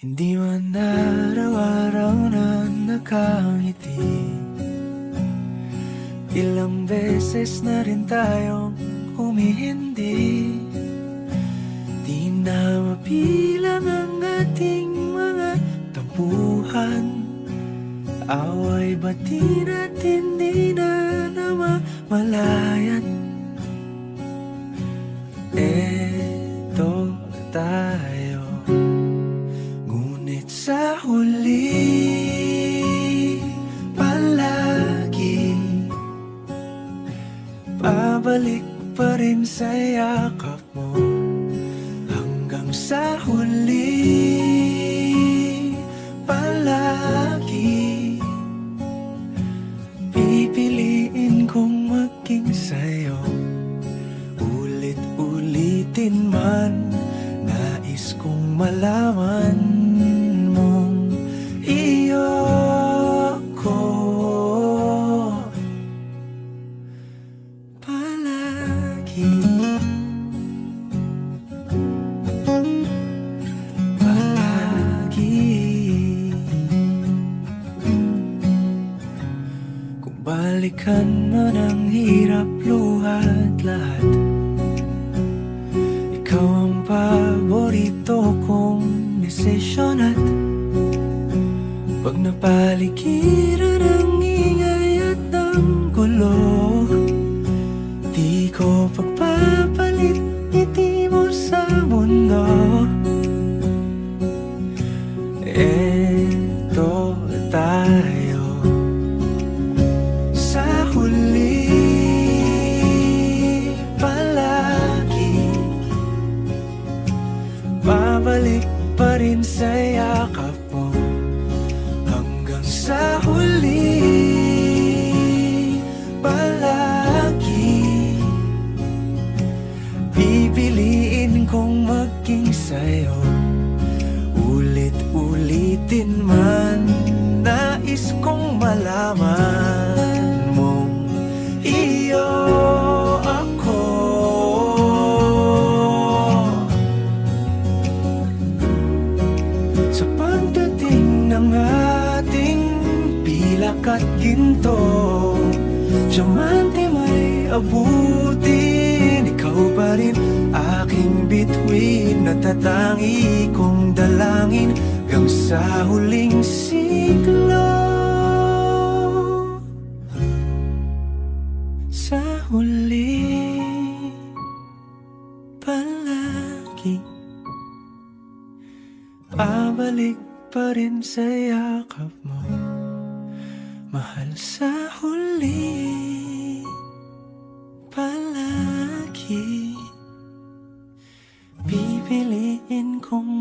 Hindi man araw-araw na nakangiti. Ilang beses na rin tayong humihindi. Di na mapilang ang ating mga tampuhan. Away bati natin di na namamalayan. Eto tayo, ngunit sa huli palagi pabalik pa rin sa yakap mo. Hanggang sa huli palagi pipiliin kong maging sa'yo. Ulit-ulitin man, nais kong malaman mong iyo ko palagi. Kung balikan man ang hirap, luhat lahat, ikaw ang paborito kong desisyon. At pag napaligiran ang ingay at ang gulo, di ko pagpapalit ngiti mo sa mundo. Eto tayo sa huli palagi, babalik pa rin sa yakap mo. Hanggang sa huli palagi pipiliin kong maging sa'yo. Ulit-ulitin man, nais kong malaman mong iyo ako. Sa pagdating ng ating pilak at ginto, diamante may abutin, ikaw pa rin aking bituin. Natatangi kong dalangin hanggang sa huling siglo. Sa huli palagi pabalik pa rin sa yakap mo, mahal. Sa huli palagi pipiliin kong